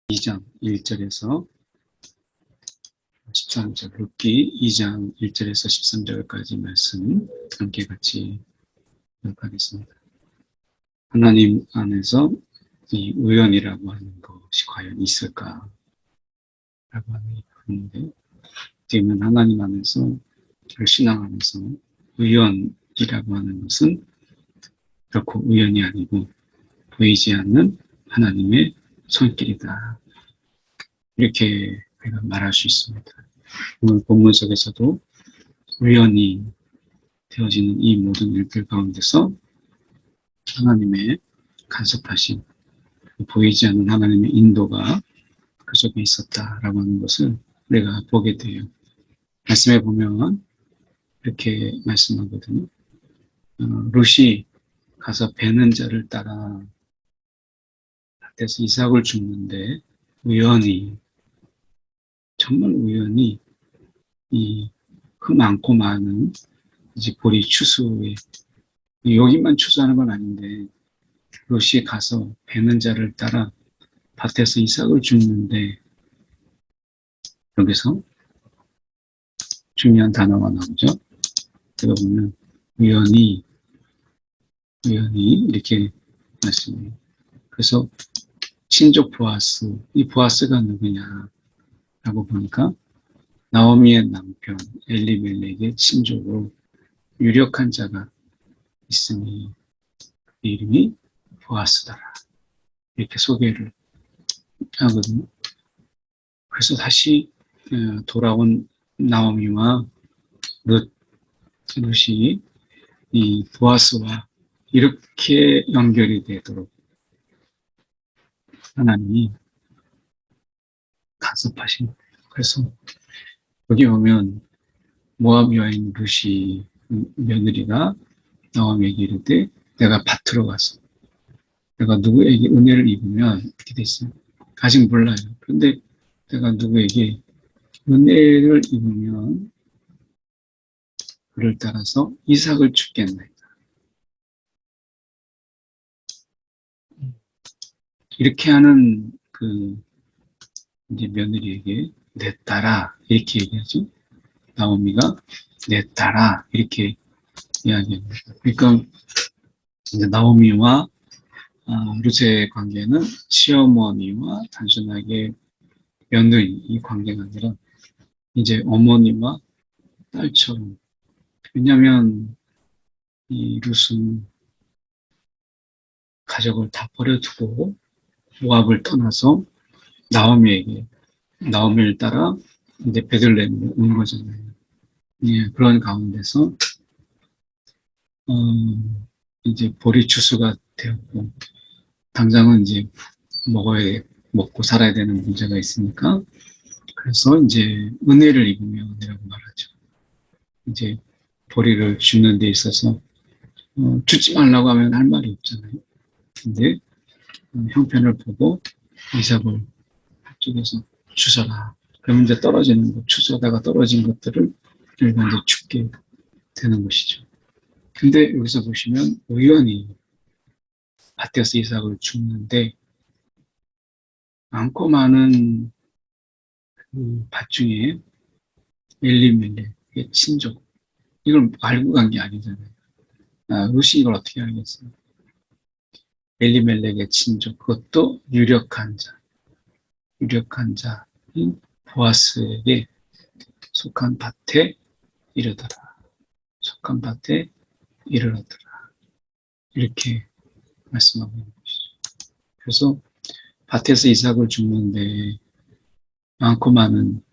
2장 1절에서 13절, 룻기 2장 1절에서 13절까지 말씀 함께 같이 하겠습니다. 하나님 안에서 이 우연이라고 하는 것이 과연 있을까? 라고 하는 부분인데, 지금 하나님 안에서, 신앙 안에서 우연이라고 하는 것은 결코 우연이 아니고 보이지 않는 하나님의 손길이다. 이렇게 우리가 말할 수 있습니다. 오늘 본문 속에서도 우연히 되어지는 이 모든 일들 가운데서 하나님의 간섭하신, 보이지 않는 하나님의 인도가 그 속에 있었다라고 하는 것을 우리가 보게 돼요. 말씀해 보면 이렇게 말씀하거든요. 룻이 가서 베는 자를 따라 밭에서 이삭을 줍는데 우연히, 정말 우연히 이 그 많고 많은 이제 보리 추수에, 여기만 추수하는 건 아닌데 롯이 가서 베는 자를 따라 밭에서 이삭을 줍는데, 여기서 중요한 단어가 나오죠. 제가 보면 우연히 이렇게 말씀해요. 그래서 친족 보아스, 이 보아스가 누구냐라고 보니까 나오미의 남편 엘리멜렉의 친족으로 유력한 자가 있으니 그 이름이 보아스더라, 이렇게 소개를 하거든요. 그래서 다시 돌아온 나오미와 룻이 이 보아스와 이렇게 연결이 되도록 하나님이 간섭하신 거예요. 그래서 여기 보면 모압 여인 룻이 며느리가 나오미에게 이르되 내가 밭으로 가서 내가 누구에게 은혜를 입으면 이렇게 돼 있어요. 아직 몰라요. 그런데 내가 누구에게 은혜를 입으면 그를 따라서 이삭을 주겠나이다. 이렇게 하는 그 이제 며느리에게 내 딸아 이렇게 얘기하죠. 나오미가 내 딸아 이렇게 이야기합니다. 그러니까 이제 나오미와 룻의 관계는 시어머니와 단순하게 며느리 이 관계가 아니라 이제 어머니와 딸처럼. 왜냐하면 이 룻은 가족을 다 버려두고 모압을 떠나서 나오미를 따라 이제 베들레헴으로 온 거잖아요. 예, 그런 가운데서 이제 보리 추수가 되었고 당장은 이제 먹고 살아야 되는 문제가 있으니까, 그래서 이제 은혜를 입으면 은혜라고 말하죠. 이제 보리를 줍는 데 있어서 주지 말라고 하면 할 말이 없잖아요. 근데 형편을 보고 이삭을 쪽에서 주서라. 그러면 이제 떨어지는 것, 추수하다가 떨어진 것들을 일반 이제 죽게 되는 것이죠. 근데 여기서 보시면 우연히 밭에서 이삭을 줍는데 많고 많은 그 밭 중에 엘리멜렉의 친족, 이걸 알고 간 게 아니잖아요. 룻이 이걸 어떻게 알겠어요? 엘리멜렉의 친족, 그것도 유력한 자인 보아스에게 속한 밭에 이르더라. 이렇게 말씀하고 있는 것이죠. 그래서 밭에서 이삭을 줍는데 많고 많은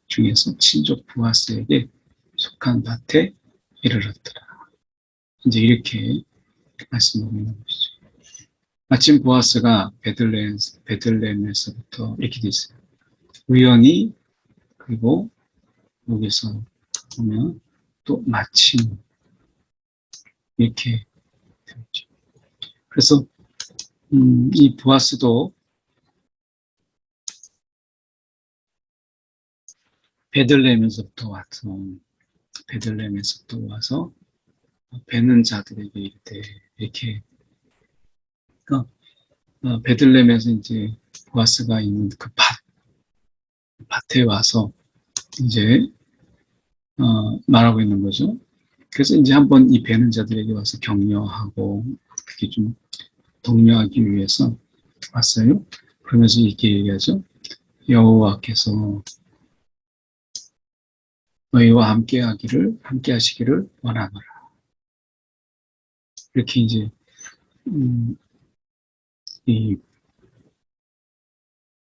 중에서 친족 보아스에게 속한 밭에 이르렀더라. 이제 이렇게 말씀하고 있는 것이죠. 마침 보아스가 베들레헴에서부터 이렇게 돼 있어요. 우연히, 그리고 여기서 보면 또 마침 이렇게 되었죠. 그래서 이 보아스도 베들레헴에서부터 와서 베는 자들에게 이렇게, 그러니까 베들레헴에서 이제 보아스가 있는 그 밭에 와서 이제 말하고 있는 거죠. 그래서 이제 한번 이 배는 자들에게 와서 격려하고 그게 좀 독려하기 위해서 왔어요. 그러면서 이렇게 얘기하죠. 여호와께서 너희와 함께 하시기를 원하노라. 이렇게 이제 이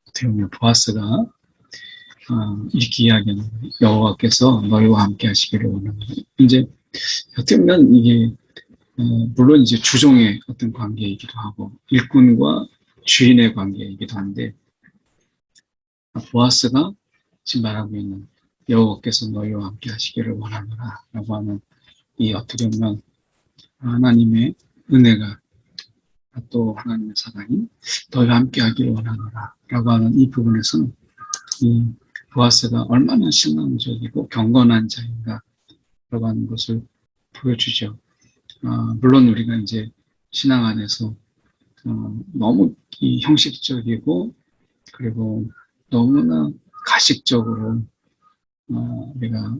어떻게 보면 보아스가 이렇게 이야기하는 거예요. 여호와께서 너희와 함께 하시기를 원하노라. 이제 어떻게 보면 이게 물론 이제 주종의 어떤 관계이기도 하고 일꾼과 주인의 관계이기도 한데 보아스가 지금 말하고 있는 여호와께서 너희와 함께 하시기를 원하노라 라고 하는 이 어떻게 보면 하나님의 은혜가 또 하나님의 사랑이 너희와 함께 하기를 원하노라 라고 하는 이 부분에서는 이 보아스가 얼마나 신앙적이고 경건한 자인가 라고 하는 것을 보여주죠. 물론 우리가 이제 신앙 안에서 너무 형식적이고 그리고 너무나 가식적으로 우리가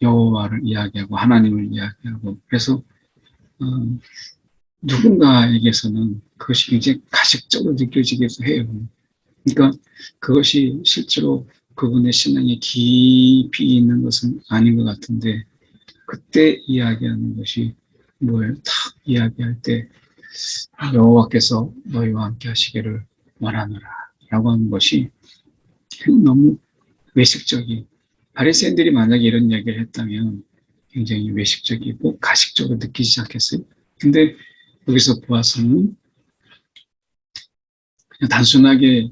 여호와를 이야기하고 하나님을 이야기하고 그래서 누군가에게서는 그것이 굉장히 가식적으로 느껴지기도 해요. 그러니까 그것이 실제로 그분의 신앙에 깊이 있는 것은 아닌 것 같은데 그때 이야기하는 것이 뭐예요? 탁 이야기할 때 여호와께서 너희와 함께 하시기를 원하노라 라고 하는 것이 너무 외식적인 바리새인들이 만약에 이런 이야기를 했다면 굉장히 외식적이고 가식적으로 느끼기 시작했어요. 근데 여기서 보아서는 그냥 단순하게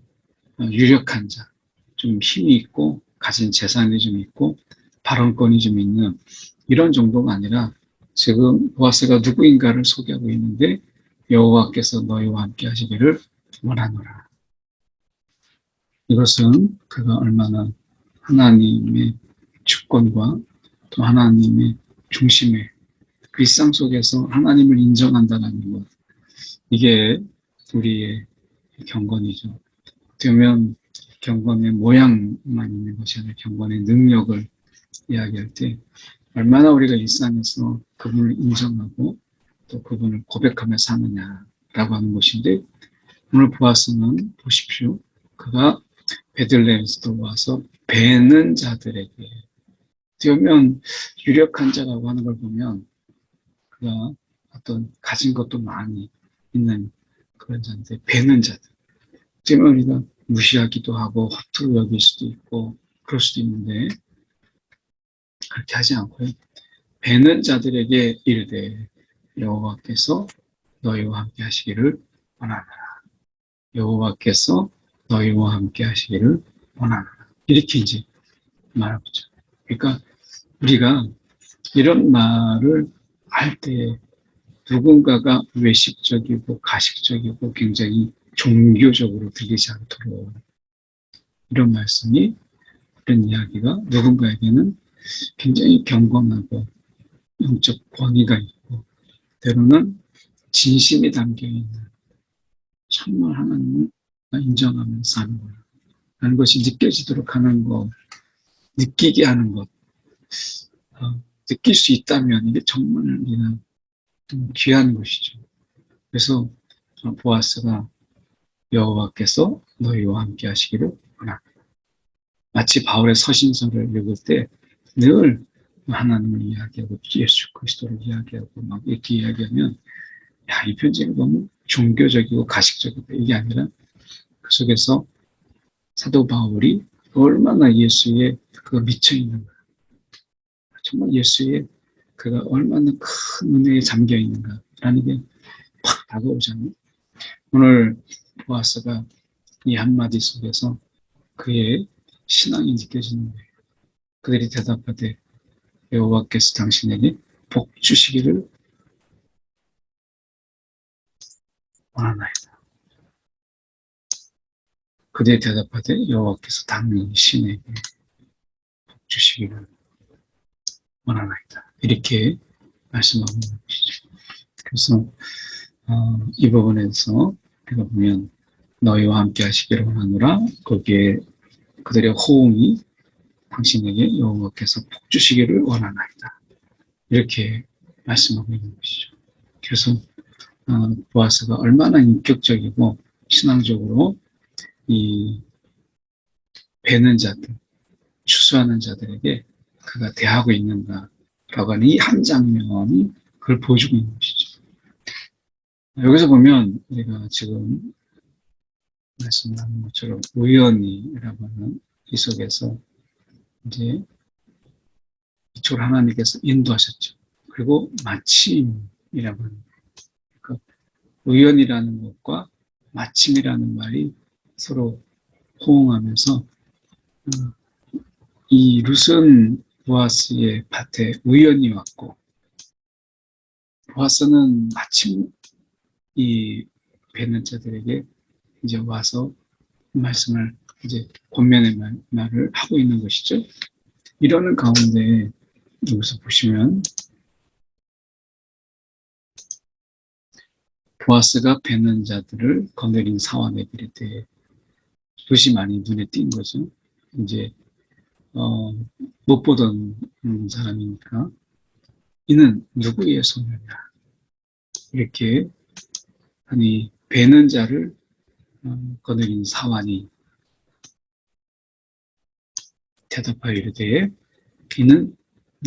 유력한 자, 좀 힘이 있고 가진 재산이 좀 있고 발언권이 좀 있는 이런 정도가 아니라 지금 보아스가 누구인가를 소개하고 있는데 여호와께서 너희와 함께 하시기를 원하노라. 이것은 그가 얼마나 하나님의 주권과 또 하나님의 중심의 그 일상 속에서 하나님을 인정한다는 것. 이게 우리의 경건이죠. 어쩌면 경건의 모양만 있는 것이 아니라 경건의 능력을 이야기할 때 얼마나 우리가 일상에서 그분을 인정하고 또 그분을 고백하며 사느냐라고 하는 것인데 오늘 보아스는 보십시오. 그가 베들레헴에서도 와서 배는 자들에게 어쩌면 유력한 자라고 하는 걸 보면 그가 어떤 가진 것도 많이 있는 그런 자인데 배는 자들 어쩌면 우리가 무시하기도 하고 허투루 여길 수도 있고 그럴 수도 있는데 그렇게 하지 않고요. 배는 자들에게 이르되 여호와께서 너희와 함께 하시기를 원하노라. 여호와께서 너희와 함께 하시기를 원하노라. 이렇게 이제 말하고죠. 그러니까 우리가 이런 말을 할 때 누군가가 외식적이고 가식적이고 굉장히 종교적으로 들리지 않도록 이런 말씀이 이런 이야기가 누군가에게는 굉장히 경건하고 영적 권위가 있고 때로는 진심이 담겨있는 정말 하나님을 인정하면서 사는 것 하는 것이 느껴지도록 하는 것, 느끼게 하는 것, 느낄 수 있다면 이게 정말 우리는 좀 귀한 것이죠. 그래서 보아스가 여호와께서 너희와 함께 하시기를 원합니다. 마치 바울의 서신서를 읽을 때 늘 하나님을 이야기하고 예수 그리스도를 이야기하고 막 이렇게 이야기하면 야, 이 편지가 너무 종교적이고 가식적이다 이게 아니라 그 속에서 사도 바울이 얼마나 예수에 그가 미쳐 있는가 정말 예수에 그가 얼마나 큰 은혜에 잠겨 있는가라는 게 팍 다가오잖아요. 오늘 보아스가 이 한마디 속에서 그의 신앙이 느껴지는 거예요. 그들이 대답하되 여호와께서 당신에게 복 주시기를 원하나이다. 그들이 대답하되 여호와께서 당신에게 복 주시기를 원하나이다. 이렇게 말씀하고 있는 것이죠. 그래서 이 부분에서 우리가 보면 너희와 함께 하시기를 원하노라. 거기에 그들의 호응이 당신에게 여호와께서 복 주시기를 원하나이다. 이렇게 말씀하고 있는 것이죠. 그래서 보아스가 얼마나 인격적이고 신앙적으로 이 배는 자들, 추수하는 자들에게 그가 대하고 있는가라고 하는 이 한 장면이 그걸 보여주고 있는 것이죠. 여기서 보면 우리가 지금 말씀하는 것처럼 우연히라고 하는 이 속에서 이제 이쪽으로 하나님께서 인도하셨죠. 그리고 마침이라고 하는 그 우연이라는 것과 마침이라는 말이 서로 호응하면서 이 룻은 보아스의 밭에 우연히 왔고 보아스는 마침 이 뵙는 자들에게 이제 와서 말씀을 이제 권면의 말을 하고 있는 것이죠. 이러는 가운데 여기서 보시면 보아스가 뵙는 자들을 거느린 사환에게 대해 룻이 많이 눈에 띈 거죠. 이제 못 보던 사람이니까 이는 누구의 소녀냐 이렇게 아니 뵈는 자를 거느린 사환이 대답하여 이르되 이는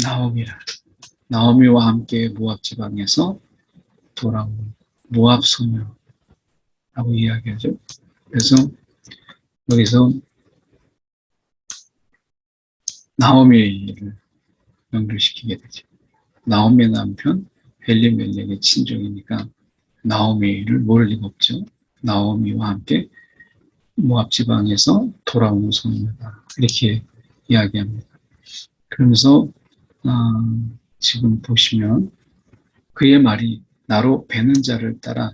나오미라. 나오미와 함께 모압 지방에서 돌아온 모압 소녀라고 이야기하죠. 그래서 여기서 나오미를 연결시키게 되죠. 나오미의 남편 엘리멜렉의 친족이니까 나오미를 모를 리가 없죠. 나오미와 함께 모압 지방에서 돌아오는 소녀다. 이렇게 이야기합니다. 그러면서 지금 보시면 그의 말이 나로 베는 자를 따라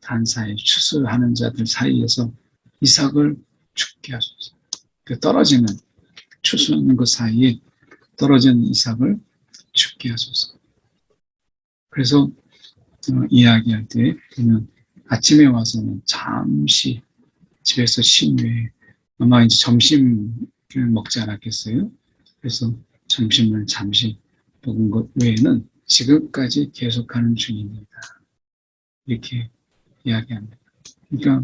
단사에 추수하는 자들 사이에서 이삭을 죽게 하소서. 그 떨어지는 추수하는 그 사이에 떨어지는 이삭을 죽게 하소서. 그래서 이야기할 때 보면 아침에 와서는 잠시 집에서 쉰 후에 아마 이제 점심을 먹지 않았겠어요. 그래서 점심을 잠시 먹은 것 외에는 지금까지 계속하는 중입니다. 이렇게 이야기합니다. 그러니까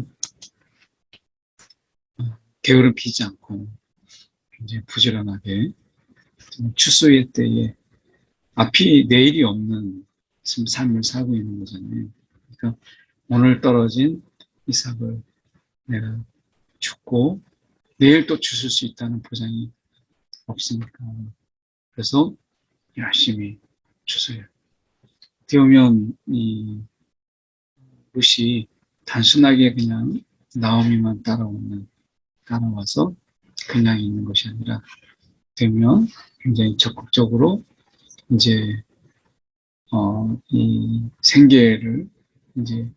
게으름 피지 않고 굉장히 부지런하게 추수의 때에 앞이 내일이 없는 삶을 살고 있는 거잖아요. 그러니까 오늘 떨어진 이삭을 내가 죽고 내일 또 주실 수 있다는 보장이 없으니까 그래서 열심히 주세요. 어떻게 보면 이 룻이 단순하게 그냥 나오미만 따라와서 그냥 있는 것이 아니라 되면 굉장히 적극적으로 이제 이 생계를 이제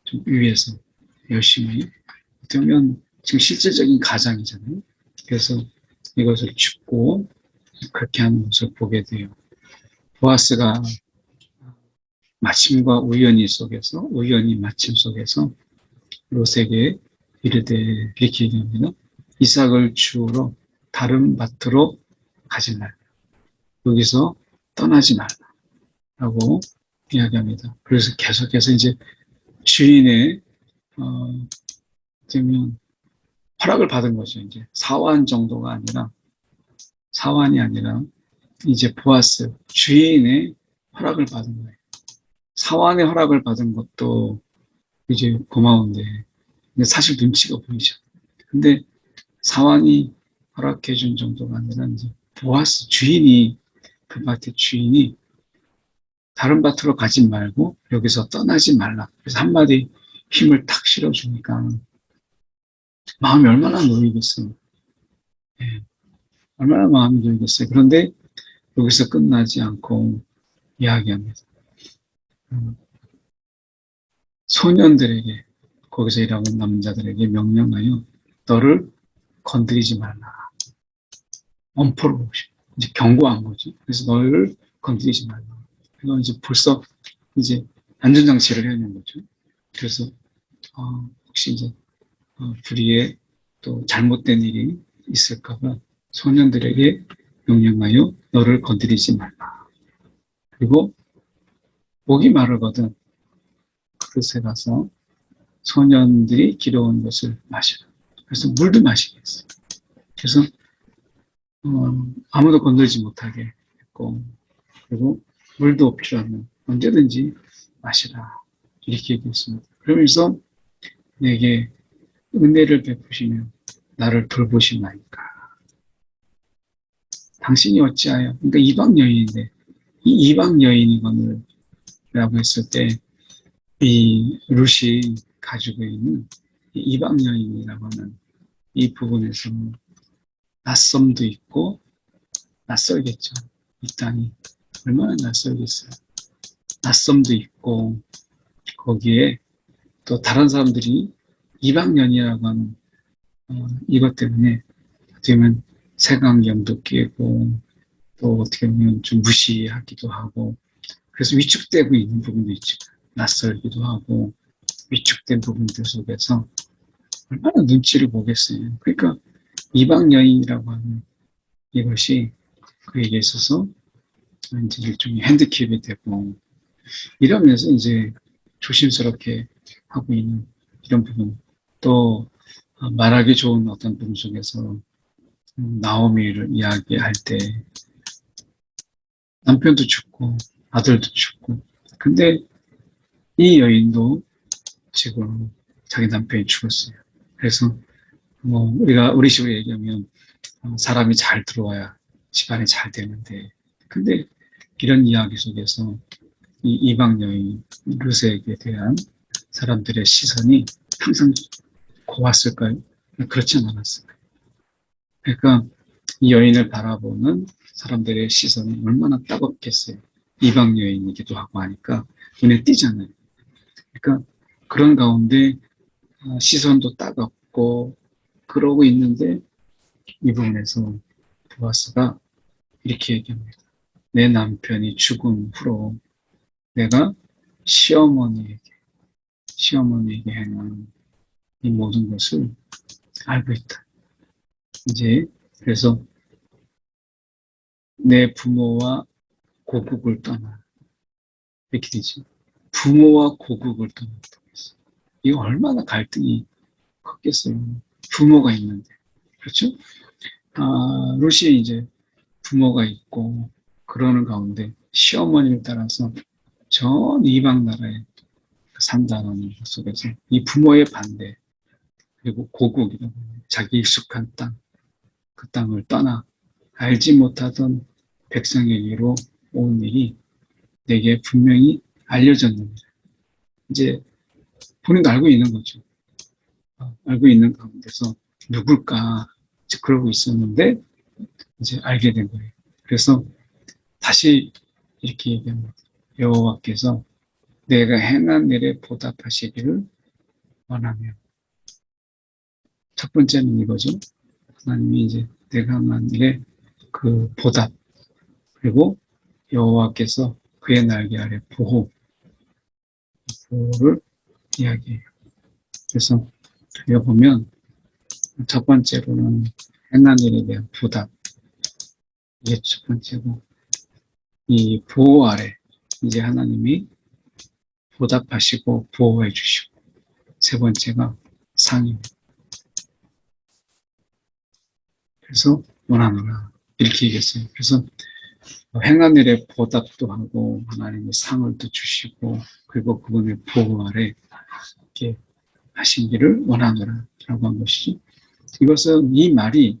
좀 위해서 열심히 되면 지금 실질적인 가장이잖아요. 그래서 이것을 줍고 그렇게 하는 것을 보게 돼요. 보아스가 마침과 우연히 마침 속에서 롯에게 이르되 이렇게 얘기합니다. 이삭을 주우러 다른 밭으로 가지 말라. 여기서 떠나지 말라라고 이야기합니다. 그래서 계속해서 이제 주인의 되면 허락을 받은 거죠. 이제 사환 정도가 아니라 사환이 아니라 이제 보아스 주인의 허락을 받은 거예요. 사환의 허락을 받은 것도 이제 고마운데 사실 눈치가 보이죠. 근데 사환이 허락해 준 정도가 아니라 이제 보아스 주인이 그 밭의 주인이 다른 밭으로 가지 말고 여기서 떠나지 말라. 그래서 한마디 힘을 탁 실어주니까 마음이 얼마나 놓이겠어요. 네. 얼마나 마음이 놓이겠어요. 그런데 여기서 끝나지 않고 이야기합니다. 소년들에게 거기서 일하고 있는 남자들에게 명령하여 너를 건드리지 말라. 엄포를 보시고 이제 경고한 거죠. 그래서 너를 건드리지 말라. 그래서 이제 벌써 이제 안전장치를 해야 하는 거죠. 그래서 혹시 이제 불의에 또 잘못된 일이 있을까봐 소년들에게 명령하여 너를 건드리지 말라. 그리고 목이 마르거든 그릇에 가서 소년들이 길어온 것을 마시라. 그래서 물도 마시게 했어요. 그래서 아무도 건들지 못하게 했고, 그리고 물도 필요하면 언제든지 마시라. 이렇게 얘기했습니다. 그러면서 내게 은혜를 베푸시며 나를 돌보시나이까. 당신이 어찌하여, 그러니까 이방 여인인데, 이 이방 여인이거늘 라고 했을 때, 이 룻이 가지고 있는 이 이방 여인이라고 하는 이 부분에서 낯섦도 있고, 낯설겠죠. 이 땅이 얼마나 낯설겠어요. 낯섦도 있고, 거기에 또 다른 사람들이 이방연이라고 하는 이것 때문에 어떻게 보면 색안경도 끼고 또 어떻게 보면 좀 무시하기도 하고 그래서 위축되고 있는 부분도 있죠. 낯설기도 하고 위축된 부분들 속에서 얼마나 눈치를 보겠어요. 그러니까 이방여인이라고 하는 이것이 그에게 있어서 이제 일종의 핸디캡이 되고 이러면서 이제 조심스럽게 하고 있는 이런 부분 또 말하기 좋은 어떤 부분 속에서 나오미를 이야기할 때 남편도 죽고 아들도 죽고 근데 이 여인도 지금 자기 남편이 죽었어요. 그래서 뭐 우리가 우리 식으로 얘기하면 사람이 잘 들어와야 집안이 잘 되는데 근데 이런 이야기 속에서 이 이방 여인 룻에게 대한 사람들의 시선이 항상 고왔을까요? 그렇진 않았어요. 그러니까 이 여인을 바라보는 사람들의 시선이 얼마나 따갑겠어요. 이방 여인이기도 하고 하니까 눈에 띄잖아요. 그러니까 그런 가운데 시선도 따갑고 그러고 있는데 이 부분에서 보아스가 이렇게 얘기합니다. 내 남편이 죽은 후로 내가 시어머니에게 행한 이 모든 것을 알고 있다. 이제 그래서 내 부모와 고국을 떠나 이렇게 되죠. 부모와 고국을 떠났다고 했어요. 이거 얼마나 갈등이 컸겠어요. 부모가 있는데 그렇죠? 룻이 이제 부모가 있고 그러는 가운데 시어머니를 따라서 전 이방 나라에 산다는 것 속에서 이 부모의 반대 그리고 고국이라고 자기 익숙한 땅, 그 땅을 떠나 알지 못하던 백성에게로 온 일이 내게 분명히 알려졌는데 이제 본인도 알고 있는 거죠. 알고 있는 가운데서 누굴까 그러고 있었는데 이제 알게 된 거예요. 그래서 다시 이렇게 얘기합니다. 여호와께서 내가 행한 일에 보답하시기를 원하며 첫 번째는 이거죠. 하나님이 이제 내가 한 일에 그 보답 그리고 여호와께서 그의 날개 아래 보호를 이야기해요. 그래서 여기 보면 첫 번째로는 행한 일에 대한 보답 이게 첫 번째고 이 보호 아래 이제 하나님이 보답하시고 보호해 주시고 세 번째가 상입니다. 그래서 원하노라 이렇게 얘기했어요. 그래서 행한 일에 보답도 하고 하나님의 상을 또 주시고 그리고 그분의 보호 아래 이렇게 하시기를 원하노라 라고 한 것이죠. 이것은 이 말이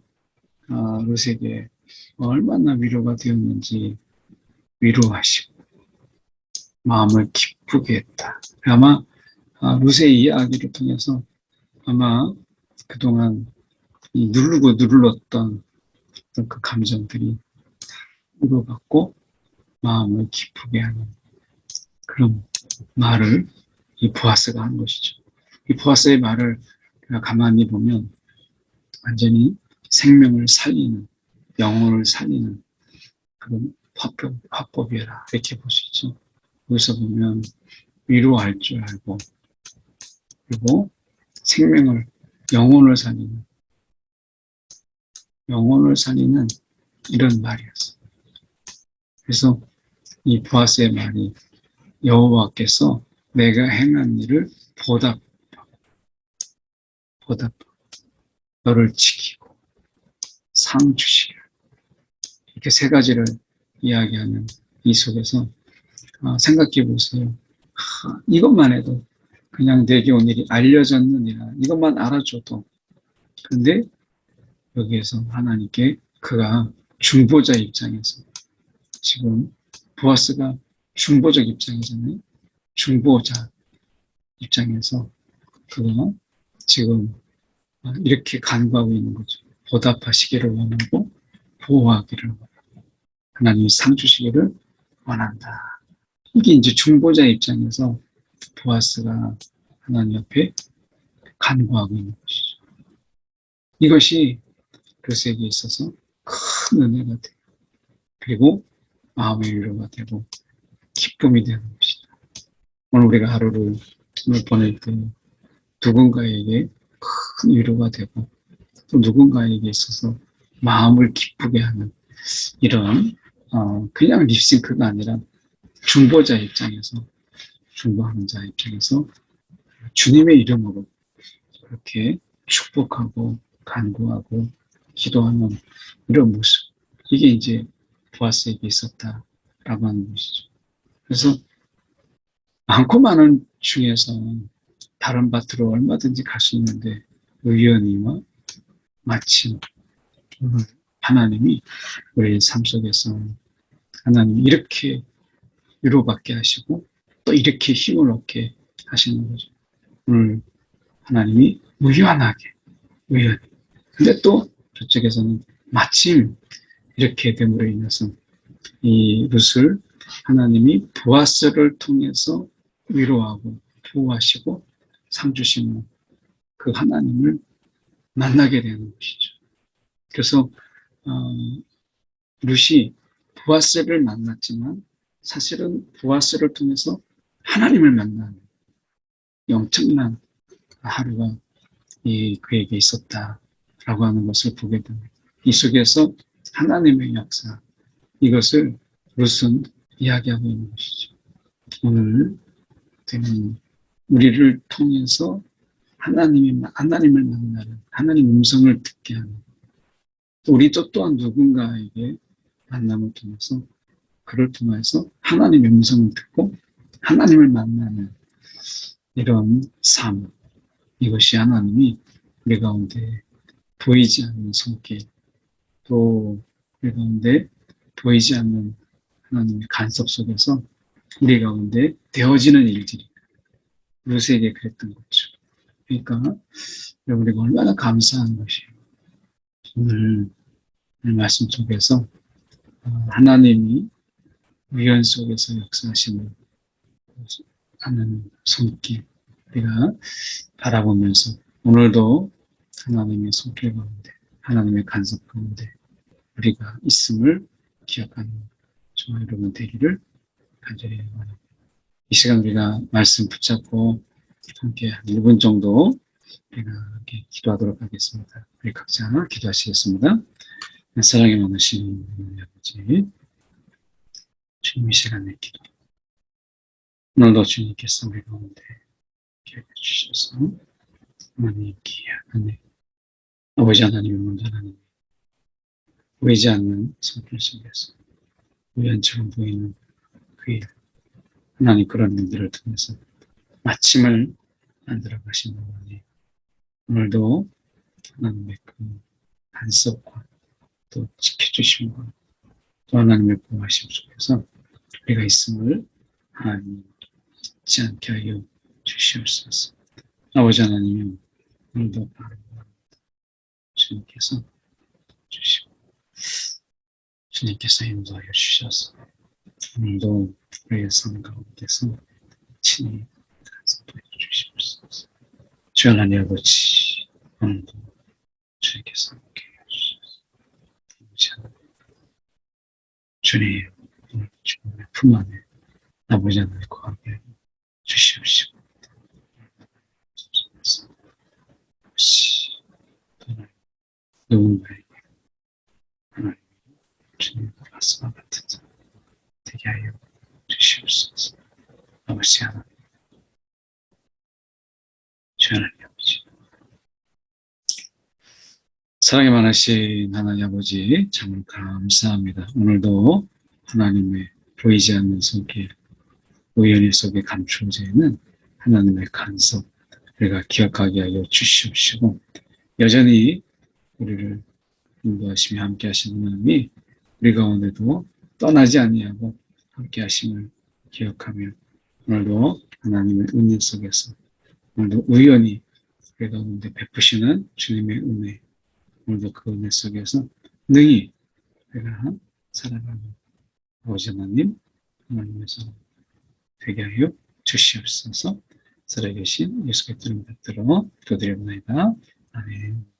룻에게 얼마나 위로가 되었는지 위로하시고 마음을 기쁘게 했다. 아마 룻의 이야기를 통해서 아마 그동안 누르고 누르렀던 그 감정들이 위로받고 마음을 기쁘게 하는 그런 말을 이 보아스가 한 것이죠. 이 보아스의 말을 가만히 보면 완전히 생명을 살리는 영혼을 살리는 그런 화법이라 이렇게 볼 수 있죠. 여기서 보면 위로할 줄 알고 그리고 생명을 영혼을 살리는 이런 말이었어요. 그래서 이 보아스의 말이 여호와께서 내가 행한 일을 보답 너를 지키고 상 주시리라. 이렇게 세 가지를 이야기하는 이 속에서 생각해 보세요. 이것만 해도 그냥 내게 온 일이 알려졌느니라. 이것만 알아줘도. 근데 여기에서 하나님께 그가 중보자 입장에서 지금 보아스가 중보적 입장이잖아요. 중보자 입장에서 그가 지금 이렇게 간구하고 있는 거죠. 보답하시기를 원하고 보호하기를 원하고 하나님이 상 주시기를 원한다. 이게 이제 중보자 입장에서 보아스가 하나님 앞에 간구하고 있는 것이죠. 이것이 르세에게 있어서 큰 은혜가 돼요. 그리고 마음의 위로가 되고 기쁨이 되는 것이죠. 오늘 우리가 하루를 오늘 보낼 때 누군가에게 큰 위로가 되고 또 누군가에게 있어서 마음을 기쁘게 하는 이런 그냥 립싱크가 아니라 중보자 입장에서 중보하는 자 입장에서 주님의 이름으로 그렇게 축복하고 간구하고 기도하는 이런 모습 이게 이제 보아스에게 있었다라고 하는 것이죠. 그래서 많고 많은 중에서 다른 밭으로 얼마든지 갈 수 있는데 의연히와 마침 하나님이 우리 삶 속에서 하나님이 이렇게 위로받게 하시고 또 이렇게 힘을 얻게 하시는 거죠. 오늘 하나님이 우연하게 근데 또 저쪽에서는 마침 이렇게 됨으로 인해서 이 룻을 하나님이 보아스를 통해서 위로하고 보호하시고 상 주시는 그 하나님을 만나게 되는 것이죠. 그래서 룻이 보아스를 만났지만 사실은 보아스를 통해서 하나님을 만나는 영청난 하루가 그에게 있었다라고 하는 것을 보게 됩니다. 이 속에서 하나님의 역사 이것을 룻은 이야기하고 있는 것이죠. 오늘 우리를 통해서 하나님을 만나는 하나님 음성을 듣게 하는 우리도 또한 누군가에게 만남을 통해서 그를 통해서 하나님의 음성을 듣고 하나님을 만나는 이런 삶 이것이 하나님이 우리 가운데 보이지 않는 손길 또 우리 가운데 보이지 않는 하나님의 간섭 속에서 우리 가운데 되어지는 일들이 룻에게 그랬던 거죠. 그러니까 우리가 얼마나 감사한 것이에요. 오늘 말씀 속에서 하나님이 위헌 속에서 역사하시는 하는 손길 우리가 바라보면서 오늘도 하나님의 손길 가운데 하나님의 간섭 가운데 우리가 있음을 기억하는 저와 여러분 되기를 간절히 원합니다. 이 시간 우리가 말씀 붙잡고 함께 한 1분 정도 우리가 이렇게 기도하도록 하겠습니다. 우리 각자 기도하시겠습니다. 사랑이 많으신 하나님 아버지 주님 이 시간에 기도 오늘도 주님께서 우리 가운데 기억해 주셔서 하나님 귀한 아버지 하나님의 온전한 보이지 않는 손길 속에서 우연처럼 보이는 그 일 하나님 그런 일들을 통해서 마침을 만들어 가신 하나님 오늘도 하나님의 그 간섭과 또 지켜주심과 또 하나님의 보호하심 속에서 우리가 있음을 하나님 잊지 않게 하여 주시옵소서. 아버지 하나님 오늘도 주님께서 주시고 주님께서 인도하여 주셔서 오늘도 우리의 삶 가운데서 친히 간섭하여 주시옵소서. 주 하나님 아버지 오늘도 주님께서 함께 해주셔서 아버지 하나님 주님 오늘 주님의 품 안에 아버지 하나님 거하게 주시옵시고 아버지 누군가에게 하나님 주님의 말씀과 같은 자 되게 하여 주시옵소서. 아버지 하나님, 주 하나님 아버지, 사랑이 많으신 하나님 아버지 정말 감사합니다. 오늘도 하나님의 보이지 않는 손길, 우연히 속에 감추어져 있는 하나님의 간섭 우리가 기억하게 하여 주시옵시고, 여전히 우리를 인도하시며 함께 하시는 하나님이 우리 가운데도 떠나지 아니하고 함께 하심을 기억하며, 오늘도 하나님의 은혜 속에서 오늘도 우연히 우리 가운데 베푸시는 주님의 은혜, 오늘도 그 은혜 속에서 능히 우리가 살아가는 아버지 하나님, 하나님의 사랑 되게 하여 주시옵소서. 살아계신 예수 그리스도를 받들어 기도드립니다. 아멘.